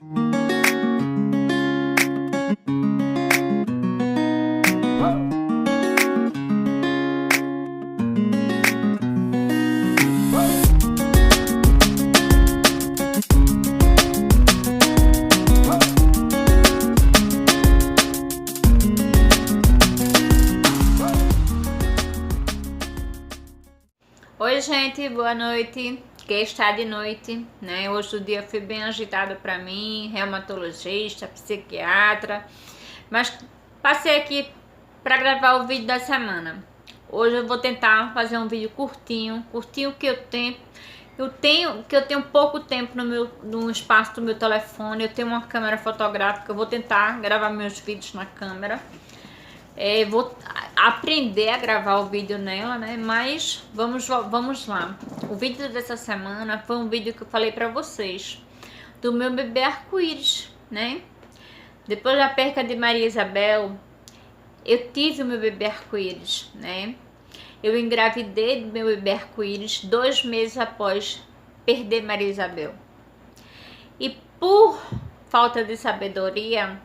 Oi gente, boa noite, que está de noite, né? Hoje o dia foi bem agitado para mim, reumatologista, psiquiatra, mas passei aqui para gravar o vídeo da semana. Hoje eu vou tentar fazer um vídeo curtinho que eu tenho pouco tempo no espaço do meu telefone. Eu tenho uma câmera fotográfica, eu vou tentar gravar meus vídeos na câmera. Vou aprender a gravar o vídeo nela, né? Mas vamos lá. O vídeo dessa semana foi um vídeo que eu falei pra vocês do meu bebê arco-íris, né? Depois da perca de Maria Isabel, eu tive o meu bebê arco-íris, né? Eu engravidei do meu bebê arco-íris 2 meses após perder Maria Isabel. E por falta de sabedoria,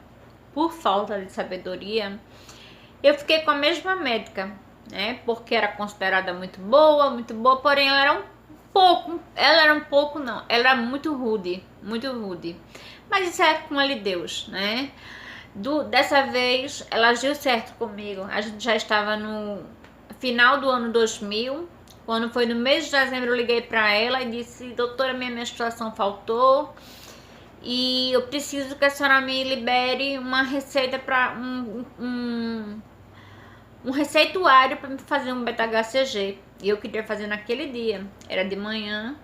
eu fiquei com a mesma médica, né? Porque era considerada muito boa, porém ela era muito rude, Mas isso é com ele Deus, né? Dessa vez ela agiu certo comigo. A gente já estava no final do ano 2000, quando foi no mês de dezembro eu liguei para ela e disse: doutora, minha menstruação faltou e eu preciso que a senhora me libere uma receita para um receituário para me fazer um beta-HCG. E eu queria fazer naquele dia, era de manhã.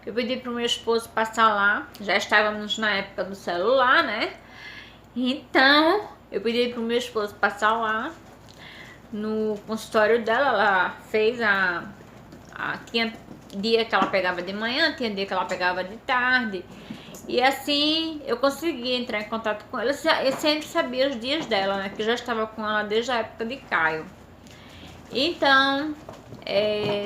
Eu pedi para o meu esposo passar lá, já estávamos na época do celular, né? Então, eu pedi para o meu esposo passar lá no consultório dela. Ela fez tinha dia que ela pegava de manhã, tinha dia que ela pegava de tarde. E assim eu consegui entrar em contato com ela. Eu sempre sabia os dias dela, né? Que eu já estava com ela desde a época de Caio. Então,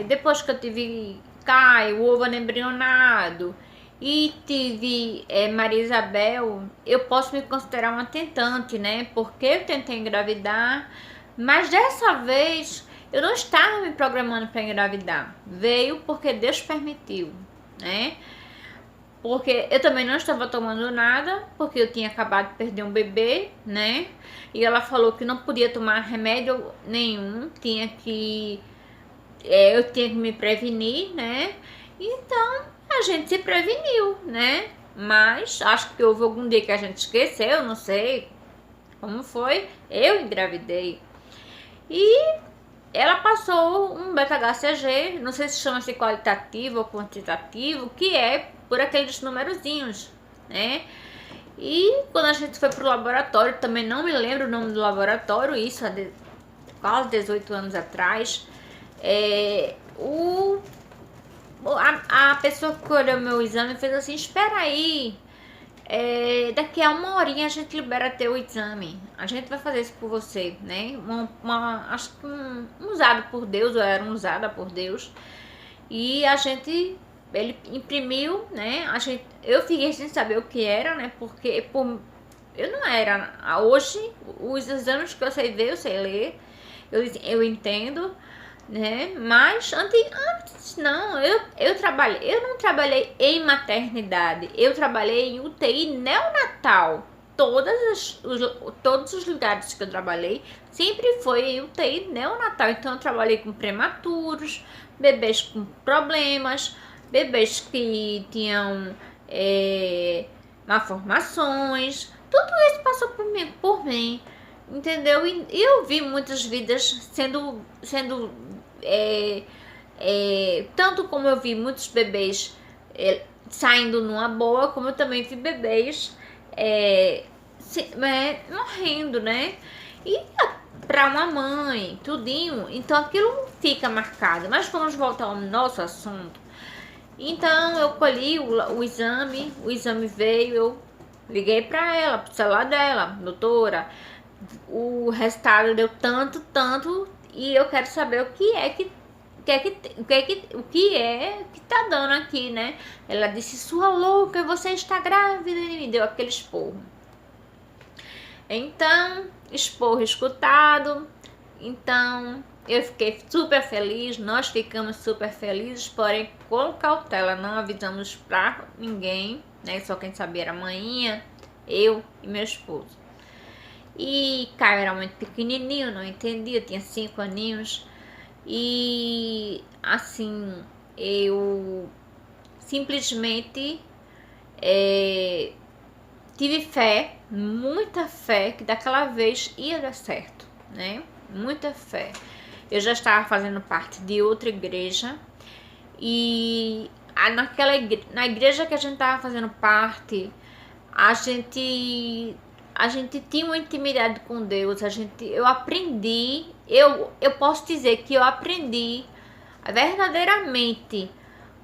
depois que eu tive Caio, o ovo anembrionado e tive Maria Isabel, eu posso me considerar uma tentante, né? Porque eu tentei engravidar, mas dessa vez eu não estava me programando para engravidar. Veio porque Deus permitiu, né? Porque eu também não estava tomando nada, porque eu tinha acabado de perder um bebê, né? E ela falou que não podia tomar remédio nenhum, eu tinha que me prevenir, né? Então a gente se preveniu, né? Mas acho que houve algum dia que a gente esqueceu, não sei como foi. Eu engravidei e ela passou um beta-HCG, não sei se chama-se qualitativo ou quantitativo, que é por aqueles numerozinhos, né? E quando a gente foi pro laboratório, também não me lembro o nome do laboratório, isso há quase 18 anos atrás, a pessoa que olhou meu exame fez assim: espera aí, daqui a 1 horinha a gente libera teu exame, a gente vai fazer isso por você, né? Acho que usado por Deus, ou era usada por Deus, e ele imprimiu, né? Eu fiquei sem saber o que era, né? Porque eu não era. Hoje, os exames que eu sei ver, eu sei ler, eu entendo, né? Mas antes não, eu não trabalhei em maternidade, eu trabalhei em UTI neonatal. Todos os lugares que eu trabalhei sempre foi em UTI neonatal. Então eu trabalhei com prematuros, bebês com problemas, bebês que tinham malformações. Tudo isso passou por mim, entendeu? E eu vi muitas vidas sendo tanto como eu vi muitos bebês saindo numa boa, como eu também vi bebês morrendo, né? E para uma mãe, tudinho, então aquilo fica marcado. Mas vamos voltar ao nosso assunto. Então eu colhi o exame veio, eu liguei para ela, pro celular dela: doutora, o resultado deu tanto, e eu quero saber o que é que o que é que tá dando aqui, né? Ela disse, sua louca, você está grávida, e me deu aquele esporro. Então, esporro escutado, então eu fiquei super feliz, nós ficamos super felizes, porém com cautela, não avisamos pra ninguém, né? Só quem sabia era a manhinha, eu e meu esposo. E Caio era muito pequenininho, não entendia, tinha 5 aninhos. E assim, eu simplesmente tive fé, muita fé, que daquela vez ia dar certo, né? Muita fé. Eu já estava fazendo parte de outra igreja e na igreja que a gente estava fazendo parte, a gente tinha uma intimidade com Deus, eu aprendi, eu posso dizer que eu aprendi verdadeiramente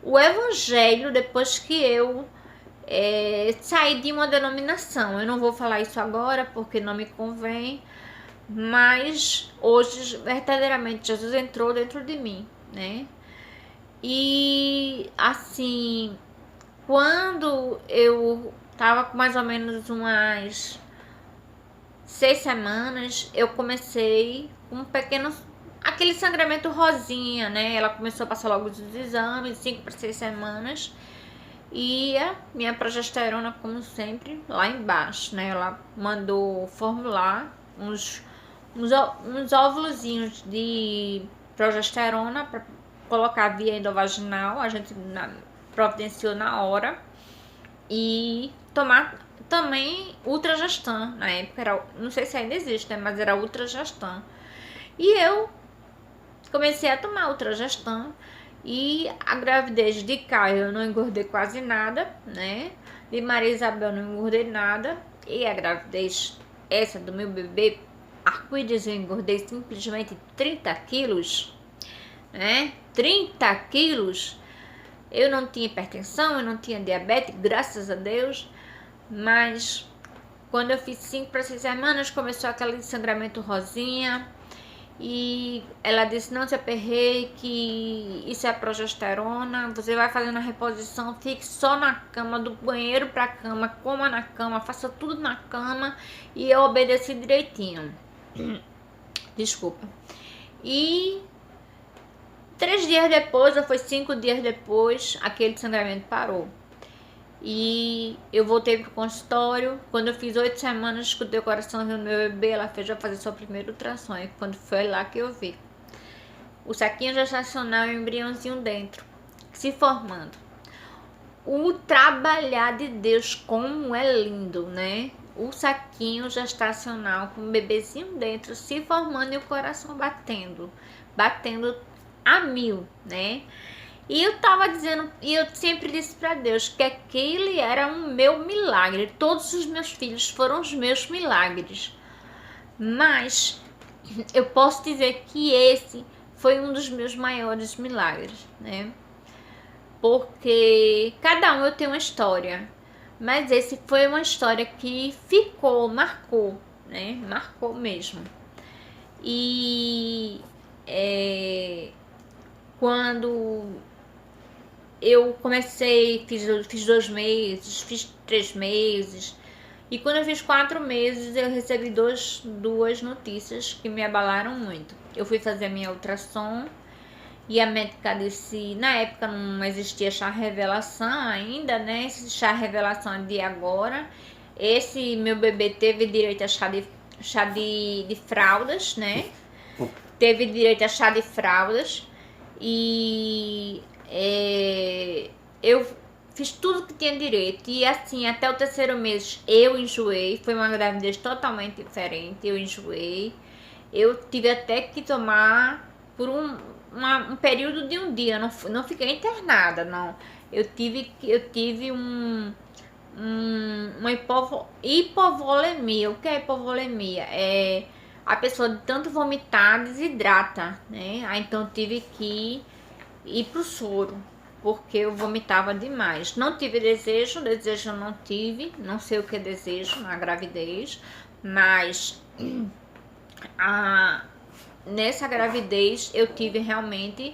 o evangelho depois que eu saí de uma denominação. Eu não vou falar isso agora porque não me convém, mas hoje verdadeiramente Jesus entrou dentro de mim, né? E assim, quando eu tava com mais ou menos umas 6 semanas, eu comecei um pequeno, aquele sangramento rosinha, né? Ela começou a passar logo os exames, 5 para 6 semanas. E a minha progesterona, como sempre, lá embaixo, né? Ela mandou formular uns óvulozinhos de progesterona para colocar via endovaginal. A gente providenciou na hora. E tomar também Ultragestan. Na época era, não sei se ainda existe, né? Mas era Ultragestan. E eu comecei a tomar Ultragestan. E a gravidez de Caio eu não engordei quase nada, né? De Maria Isabel não engordei nada. E a gravidez essa do meu bebê Arco-Íris eu engordei simplesmente 30 quilos, né? 30 quilos. Eu não tinha hipertensão, eu não tinha diabetes, graças a Deus. Mas quando eu fiz 5 para 6 semanas, começou aquele sangramento rosinha. E ela disse, não se aperreie, que isso é progesterona, você vai fazendo a reposição, fique só na cama, do banheiro pra cama, coma na cama, faça tudo na cama. E eu obedeci direitinho. Desculpa. E 3 dias depois, ou foi 5 dias depois, aquele sangramento parou. E eu voltei pro consultório. Quando eu fiz 8 semanas, escutei o coração do meu bebê. Ela fez já fazer sua primeira ultrassom. E quando foi lá que eu vi o saquinho gestacional e o embriãozinho dentro, se formando. O trabalhar de Deus, como é lindo, né? O saquinho gestacional com o bebezinho dentro, se formando e o coração batendo a 1000, né? E eu tava dizendo, e eu sempre disse para Deus que aquele era um meu milagre. Todos os meus filhos foram os meus milagres. Mas eu posso dizer que esse foi um dos meus maiores milagres, né? Porque cada um eu tenho uma história. Mas esse foi uma história que ficou, marcou, né? Marcou mesmo. E quando eu comecei, fiz 2 meses, fiz 3 meses. E quando eu fiz 4 meses, eu recebi duas notícias que me abalaram muito. Eu fui fazer a minha ultrassom e a médica disse, na época não existia chá revelação ainda, né? Esse chá revelação é de agora. Esse meu bebê teve direito a chá de fraldas, né? Teve direito a chá de fraldas. E eu fiz tudo que tinha direito. E assim, até o 3º mês eu enjoei. Foi uma gravidez totalmente diferente. Eu enjoei. Eu tive até que tomar por um período de um dia. Não fiquei internada, não. Eu tive uma hipovolemia. O que é hipovolemia? É a pessoa de tanto vomitar desidrata, né? Aí então eu tive que ir pro soro, porque eu vomitava demais. Não tive desejo eu não tive, não sei o que é desejo na gravidez, mas nessa gravidez eu tive realmente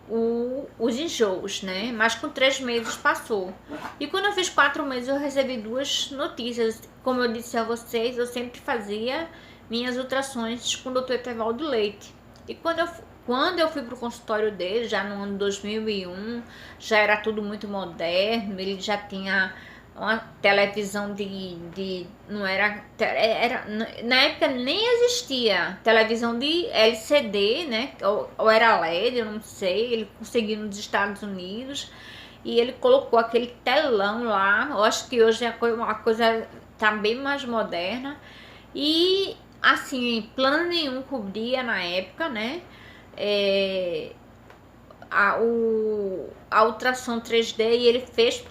os enjoos, né? Mas com 3 meses passou. E quando eu fiz 4 meses, eu recebi 2 notícias. Como eu disse a vocês, eu sempre fazia minhas ultrassons com o Dr. Etevaldo Leite. E quando eu fui pro consultório dele, já no ano 2001, já era tudo muito moderno, ele já tinha uma televisão não era, na época nem existia televisão de LCD, né, ou era LED, eu não sei, ele conseguiu nos Estados Unidos, e ele colocou aquele telão lá. Eu acho que hoje a coisa tá bem mais moderna, e assim, plano nenhum cobria na época, né, a ultrassom 3D, e ele fez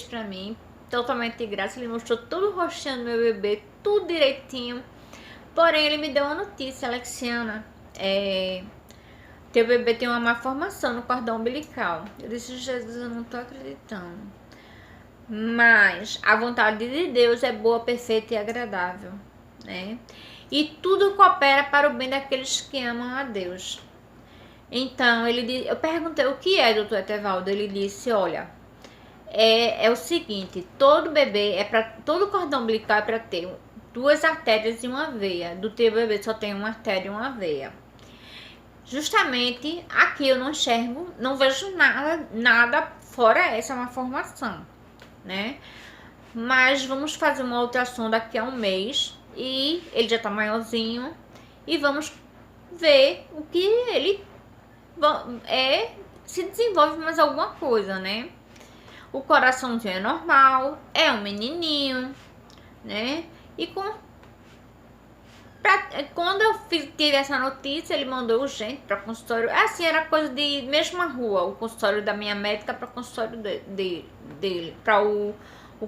pra mim, totalmente de graça. Ele mostrou todo o rostinho do meu bebê, tudo direitinho. Porém, ele me deu uma notícia: Alexiana, teu bebê tem uma má formação no cordão umbilical. Eu disse: Jesus, eu não tô acreditando. Mas a vontade de Deus é boa, perfeita e agradável, né? E tudo coopera para o bem daqueles que amam a Deus. Então, eu perguntei: o que é, doutor Etevaldo? Ele disse: olha, é o seguinte, todo bebê, todo cordão umbilical é para ter 2 artérias e uma veia. Do teu bebê só tem uma artéria e uma veia. Justamente aqui eu não enxergo, não vejo nada fora essa malformação, né? Mas vamos fazer uma ultrassom daqui a um mês, e ele já tá maiorzinho, e vamos ver o que ele se desenvolve mais alguma coisa, né? O coraçãozinho é normal, é um menininho, né? E quando eu tive essa notícia, ele mandou urgente para consultório. Assim, era coisa de mesma rua, o consultório da minha médica para o consultório dele, para o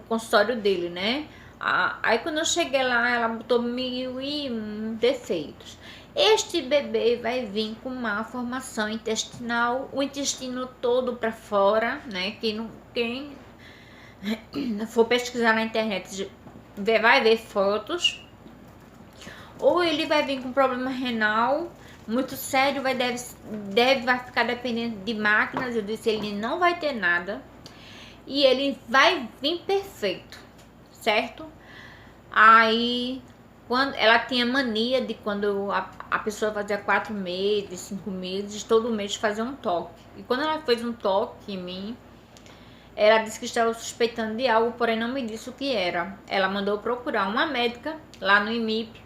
consultório dele, né? Aí quando eu cheguei lá, ela botou 1001 defeitos. Este bebê vai vir com má formação intestinal, o intestino todo para fora, né? Quem for pesquisar na internet vai ver fotos. Ou ele vai vir com problema renal muito sério, vai ficar dependendo de máquinas. Eu disse: ele não vai ter nada, e ele vai vir perfeito, certo? Aí, quando ela tinha mania de, quando a pessoa fazia 4 meses, 5 meses, todo mês fazer um toque. E quando ela fez um toque em mim, ela disse que estava suspeitando de algo, porém não me disse o que era. Ela mandou procurar uma médica lá no IMIP,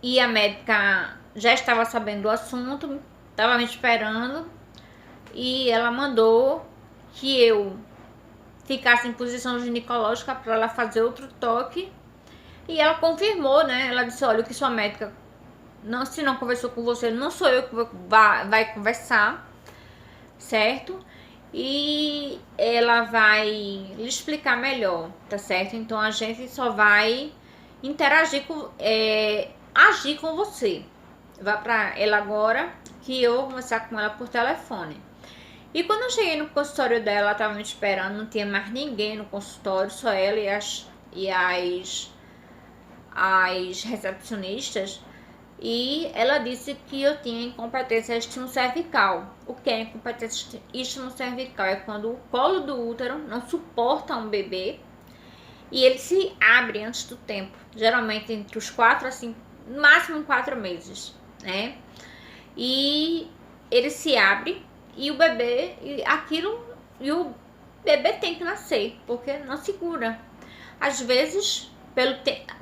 e a médica já estava sabendo do assunto, estava me esperando, e ela mandou que eu ficasse em posição ginecológica para ela fazer outro toque. E ela confirmou, né? Ela disse: olha, o que sua médica se não conversou com você, não sou eu que vai conversar, certo? E ela vai lhe explicar melhor, tá certo? Então a gente só vai interagir agir com você. Vá pra ela agora, que eu vou conversar com ela por telefone. E quando eu cheguei no consultório dela, ela tava me esperando, não tinha mais ninguém no consultório, só ela e as recepcionistas. E ela disse que eu tinha incompetência estino-cervical. O que é incompetência estino-cervical? É quando o colo do útero não suporta um bebê e ele se abre antes do tempo, geralmente entre os 4 a 5, no máximo 4 meses, né? E ele se abre e o bebê, o bebê tem que nascer, porque não segura. Às vezes,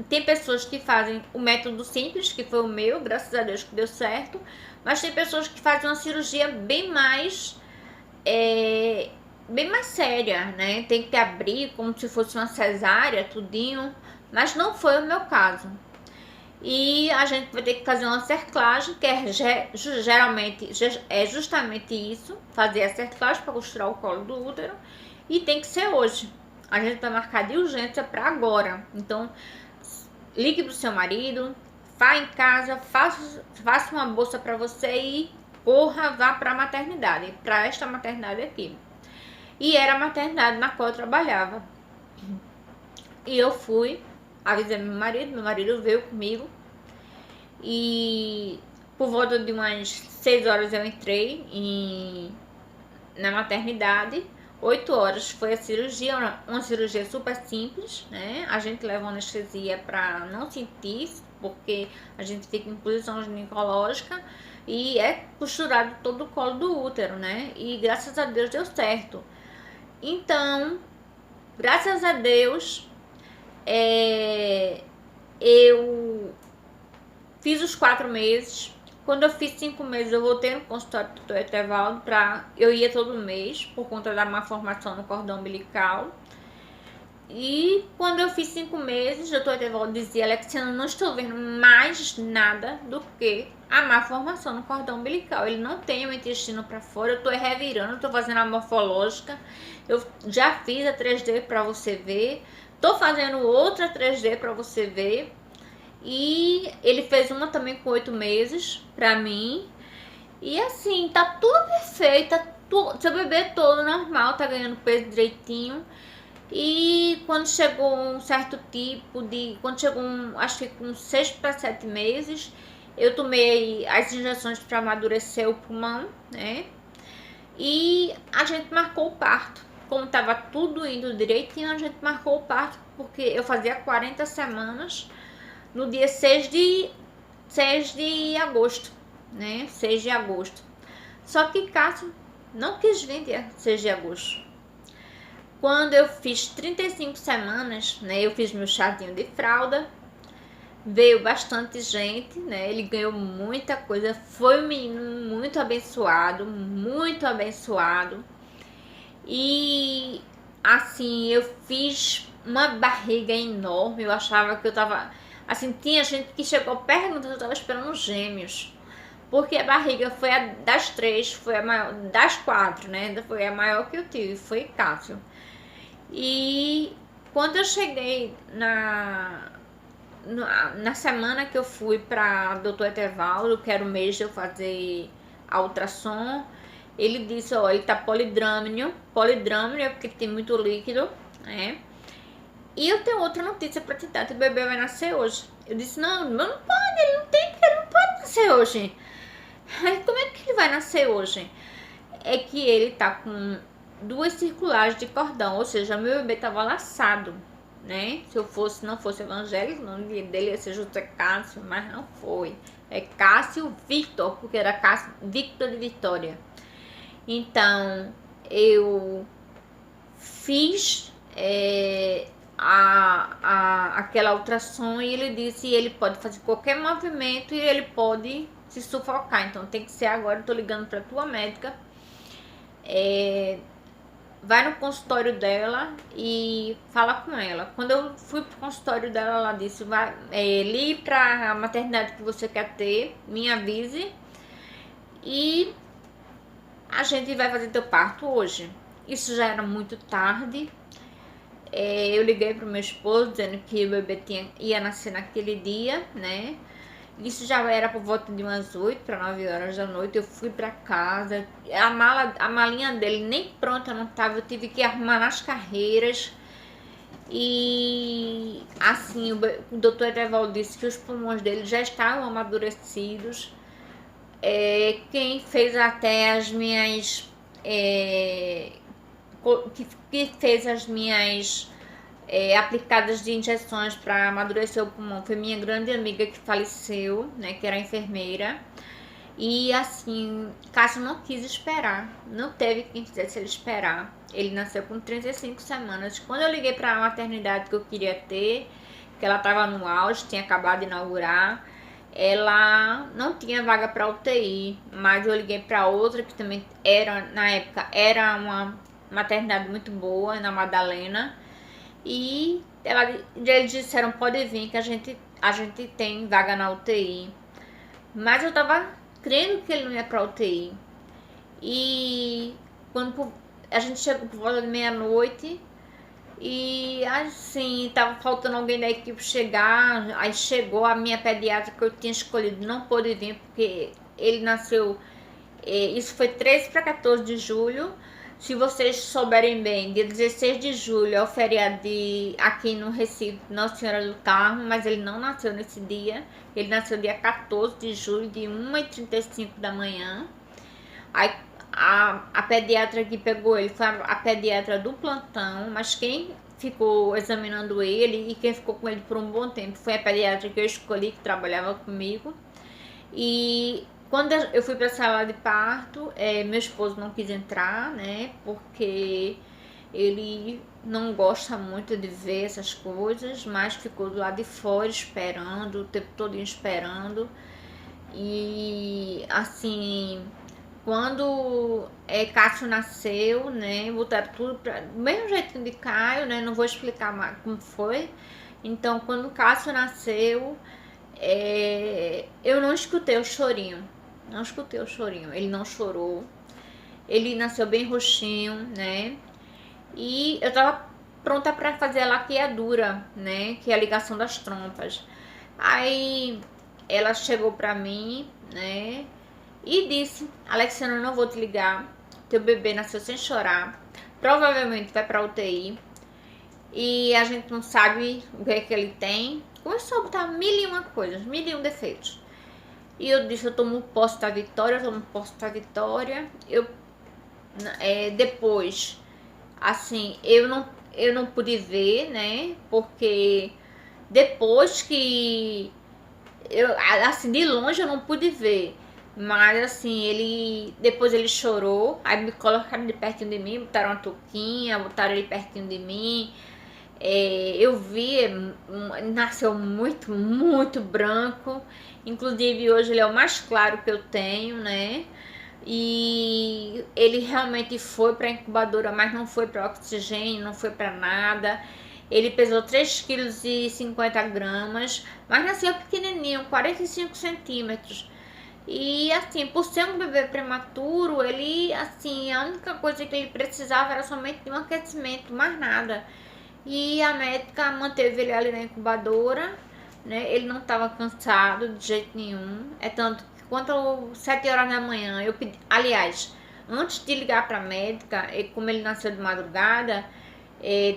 tem pessoas que fazem o método simples, que foi o meu, graças a Deus que deu certo, mas tem pessoas que fazem uma cirurgia bem mais séria, né? Tem que abrir como se fosse uma cesárea, tudinho, mas não foi o meu caso. E a gente vai ter que fazer uma cerclagem, que geralmente é justamente isso, fazer a cerclagem para costurar o colo do útero, e tem que ser hoje. A gente vai marcar de urgência para agora. Então, ligue pro seu marido, vá em casa, faça uma bolsa para você e corra, vá para a maternidade, para esta maternidade aqui. E era a maternidade na qual eu trabalhava. E eu fui, avisei meu marido veio comigo. E Por volta de umas 6 horas eu entrei na maternidade. 8 horas foi a cirurgia, uma cirurgia super simples, né? A gente leva anestesia para não sentir, porque a gente fica em posição ginecológica e é costurado todo o colo do útero, né? E graças a Deus deu certo. Então, graças a Deus, eu fiz os 4 meses. Quando eu fiz 5 meses, eu voltei no consultório do Dr. Etevaldo. Eu ia todo mês, por conta da má formação no cordão umbilical. E quando eu fiz 5 meses, o Dr. Etevaldo dizia: Alexiana, não estou vendo mais nada do que a má formação no cordão umbilical. Ele não tem o intestino para fora, eu estou revirando, estou fazendo a morfológica. Eu já fiz a 3D para você ver. Estou fazendo outra 3D para você ver. E ele fez uma também com 8 meses pra mim. E assim, tá tudo perfeito, seu bebê todo normal, tá ganhando peso direitinho. E quando chegou um certo tipo de... Quando chegou, acho que com 6 para 7 meses, eu tomei as injeções para amadurecer o pulmão, né? E a gente marcou o parto. Como tava tudo indo direitinho, a gente marcou o parto, porque eu fazia 40 semanas... No dia 6 de agosto, né? 6 de agosto. Só que Cássio não quis vir dia 6 de agosto. Quando eu fiz 35 semanas, né? Eu fiz meu chazinho de fralda. Veio bastante gente, né? Ele ganhou muita coisa. Foi um menino muito abençoado, muito abençoado. E assim, eu fiz uma barriga enorme. Eu achava que eu tava... Assim, tinha gente que chegou perguntando se eu tava esperando gêmeos. Porque a barriga foi a das 3, foi a maior, das 4, né? Foi a maior que eu tive, foi Cássio. E quando eu cheguei na semana que eu fui pra Dr. Etevaldo, que era o mês de eu fazer a ultrassom, ele disse: ó, ele tá polidrâmino é porque tem muito líquido, né? E eu tenho outra notícia pra te dar, teu bebê vai nascer hoje. Eu disse: não pode, ele não pode nascer hoje. Aí como é que ele vai nascer hoje? É que ele tá com 2 circulares de cordão, ou seja, meu bebê tava laçado, né? Se eu não fosse evangélico, o nome dele ia ser José Cássio, mas não foi. É Cássio Victor, porque era Cássio Victor de Vitória. Então, eu fiz aquela ultrassom e ele disse que ele pode fazer qualquer movimento e ele pode se sufocar. Então tem que ser agora. Eu tô ligando pra tua médica. Vai no consultório dela e fala com ela. Quando eu fui pro consultório dela, ela disse: ligue pra maternidade que você quer ter, me avise e a gente vai fazer teu parto hoje. Isso já era muito tarde. Eu liguei pro meu esposo dizendo que o bebê ia nascer naquele dia, né? Isso já era por volta de umas 8 para 9 horas da noite. Eu fui para casa, a malinha dele nem pronta não estava, eu tive que arrumar nas carreiras. E assim, o doutor Etevaldo disse que os pulmões dele já estavam amadurecidos. Quem fez até as minhas... que fez as minhas aplicadas de injeções para amadurecer o pulmão foi minha grande amiga que faleceu, né, que era enfermeira. E assim, Cássio não quis esperar, não teve quem fizesse ele esperar. Ele nasceu com 35 semanas. Quando eu liguei para a maternidade que eu queria ter, que ela estava no auge, tinha acabado de inaugurar, ela não tinha vaga para UTI, mas eu liguei para outra que também era, na época, era uma maternidade muito boa, na Madalena, e eles disseram: pode vir que a gente tem vaga na UTI. Mas eu tava crendo que ele não ia pra UTI. E quando a gente chegou por volta de meia-noite, e assim, tava faltando alguém da equipe chegar. Aí chegou a minha pediatra que eu tinha escolhido, não pôde vir porque ele nasceu, isso foi 13 para 14 de julho. Se vocês souberem bem, dia 16 de julho é o feriado aqui no Recife, Nossa Senhora do Carmo, mas ele não nasceu nesse dia. Ele nasceu dia 14 de julho, de 1h35 da manhã. Aí a pediatra que pegou ele foi a pediatra do plantão, mas quem ficou examinando ele e quem ficou com ele por um bom tempo foi a pediatra que eu escolhi, que trabalhava comigo. E quando eu fui para a sala de parto, meu esposo não quis entrar, né? Porque ele não gosta muito de ver essas coisas, mas ficou do lado de fora esperando, o tempo todo esperando. E assim, quando Cássio nasceu, né? Botaram tudo do mesmo jeitinho de Caio, né? Não vou explicar mais como foi. Então, quando Cássio nasceu, eu não escutei o chorinho. Não escutei o chorinho. Ele não chorou. Ele nasceu bem roxinho, né? E eu tava pronta para fazer a laqueadura, né? Que é a ligação das trompas. Aí ela chegou pra mim, né? E disse: Alexandra, eu não vou te ligar. Teu bebê nasceu sem chorar. Provavelmente vai pra UTI. E a gente não sabe o que é que ele tem. Começou a botar 1001 coisas, 1001 defeitos. E eu disse: eu tomo posse da vitória, eu tomo posse da vitória. Depois, assim, eu não pude ver, né? Porque depois que assim, de longe eu não pude ver. Mas assim, depois ele chorou. Aí me colocaram de pertinho de mim, botaram uma touquinha, botaram ele pertinho de mim. Eu vi, nasceu muito, muito branco. Inclusive hoje ele é o mais claro que eu tenho, né? E ele realmente foi para a incubadora, mas não foi para oxigênio, não foi para nada. Ele pesou 3,50 kg, mas nasceu pequenininho, 45 centímetros. E assim, por ser um bebê prematuro, ele, assim, a única coisa que ele precisava era somente de um aquecimento, mais nada. E a médica manteve ele ali na incubadora, né? Ele não estava cansado de jeito nenhum. É tanto que quando 7 horas da manhã, eu pedi, aliás, antes de ligar para a médica, como ele nasceu de madrugada,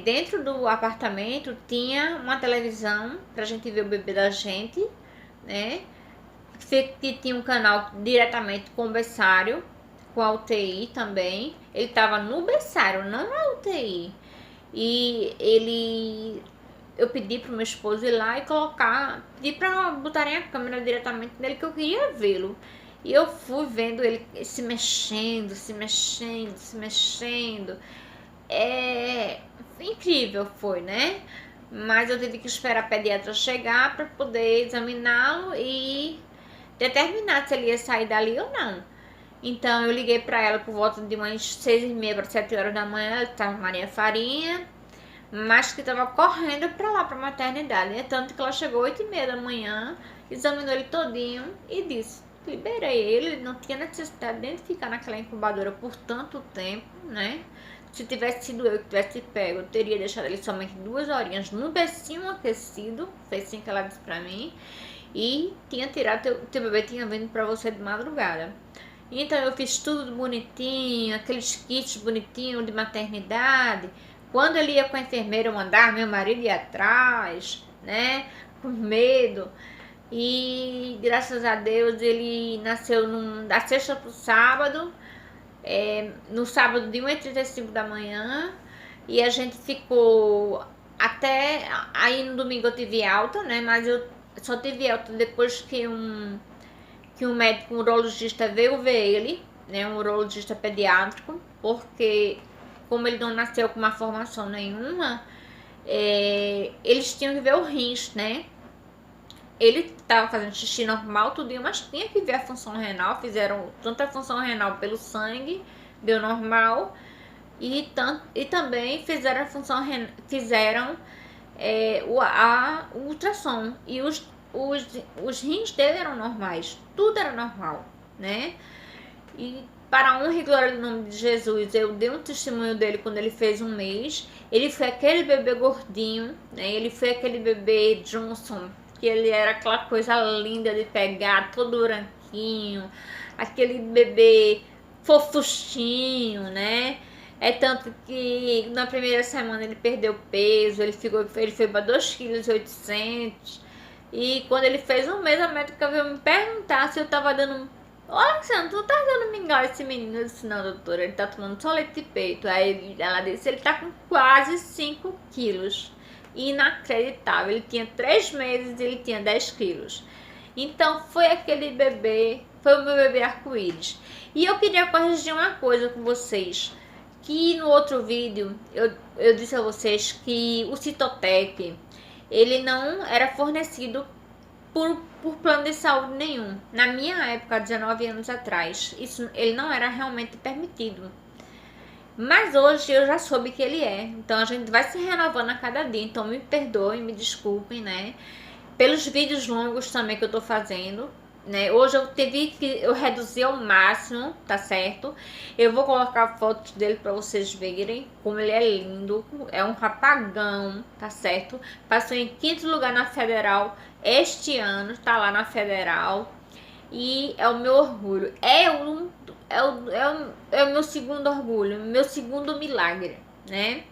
dentro do apartamento tinha uma televisão para a gente ver o bebê da gente, né? Que tinha um canal diretamente com o berçário, com a UTI também. Ele estava no berçário, não na UTI. E eu pedi pro meu esposo ir lá e pedi pra botarem a câmera diretamente nele, que eu queria vê-lo. E eu fui vendo ele se mexendo, se mexendo, se mexendo. Incrível foi, né? Mas eu tive que esperar a pediatra chegar para poder examiná-lo e determinar se ele ia sair dali ou não. Então eu liguei para ela por volta de umas 6h30 para 7 horas da manhã, ela estava Maria Farinha, mas que estava correndo para lá, para a maternidade. É tanto que ela chegou 8h30 da manhã, examinou ele todinho e disse: liberei ele, não tinha necessidade de ficar naquela incubadora por tanto tempo, né? Se tivesse sido eu que tivesse pego, eu teria deixado ele somente 2 horinhas no bercinho aquecido, foi assim que ela disse pra mim, e tinha tirado, teu bebê tinha vindo pra você de madrugada. Então eu fiz tudo bonitinho, aqueles kits bonitinhos de maternidade. Quando ele ia com a enfermeira, eu mandava meu marido ir atrás, né, com medo. E graças a Deus ele nasceu da sexta pro sábado, no sábado de 1h35 da manhã, e a gente ficou até, aí no domingo eu tive alta, né, mas eu só tive alta depois que um médico, um urologista veio ver ele, né, um urologista pediátrico, porque como ele não nasceu com uma formação nenhuma, eles tinham que ver o rins, né. Ele estava fazendo xixi normal, tudinho, mas tinha que ver a função renal. Fizeram tanto a função renal pelo sangue, deu normal, e também fizeram a função o ultrassom, e os rins dele eram normais, tudo era normal, né? E para a honra e glória do nome de Jesus, eu dei um testemunho dele quando ele fez 1 mês. Ele foi aquele bebê gordinho, né? Ele foi aquele bebê Johnson, que ele era aquela coisa linda de pegar, todo branquinho, aquele bebê fofuchinho, né? É tanto que na primeira semana ele perdeu peso, ele foi para 2,8 kg. E quando ele fez um mês, a médica veio me perguntar se eu tava dando. Olha, Sandra, tu não tá dando mingau a esse menino? Eu disse, não, doutora, ele tá tomando só leite de peito. Aí ela disse, ele tá com quase 5 quilos. Inacreditável, ele tinha 3 meses e ele tinha 10 quilos. Então foi aquele bebê, foi o meu bebê arco-íris. E eu queria corrigir uma coisa com vocês, que no outro vídeo eu disse a vocês que o Citotec, ele não era fornecido por plano de saúde nenhum. Na minha época, 19 anos atrás, isso ele não era realmente permitido. Mas hoje eu já soube que ele é. Então a gente vai se renovando a cada dia. Então me perdoem, me desculpem, né? Pelos vídeos longos também que eu tô fazendo, né? Hoje eu reduzi ao máximo, tá certo? Eu vou colocar fotos dele para vocês verem como ele é lindo. É um rapagão, tá certo? Passou em 5º lugar na Federal este ano, tá lá na Federal. E é o meu orgulho. É o meu segundo orgulho, meu segundo milagre, né?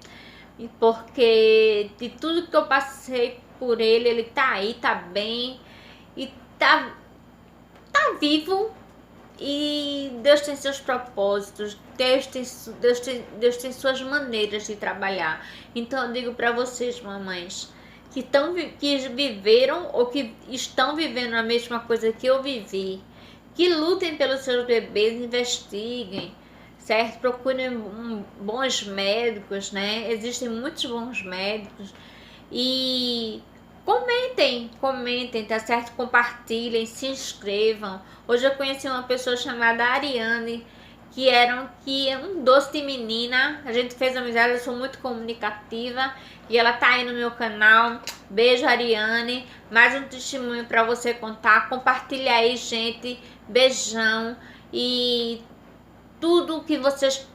E porque de tudo que eu passei por ele, ele tá aí, tá bem e tá vivo. E Deus tem seus propósitos, Deus tem suas maneiras de trabalhar. Então eu digo para vocês, mamães, que viveram ou que estão vivendo a mesma coisa que eu vivi, que lutem pelos seus bebês, investiguem, certo? Procurem bons médicos, né? Existem muitos bons médicos. E comentem, tá certo? Compartilhem, se inscrevam. Hoje eu conheci uma pessoa chamada Ariane, que é um doce de menina. A gente fez amizade, eu sou muito comunicativa e ela tá aí no meu canal. Beijo, Ariane. Mais um testemunho para você contar. Compartilha aí, gente. Beijão. E tudo que vocês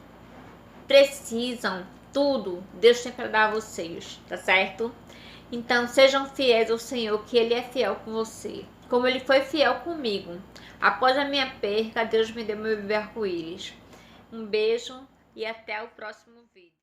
precisam, tudo, Deus tem para dar a vocês, tá certo? Então sejam fiéis ao Senhor, que Ele é fiel com você, como Ele foi fiel comigo. Após a minha perca, Deus me deu meu bebê arco-íris. Um beijo e até o próximo vídeo.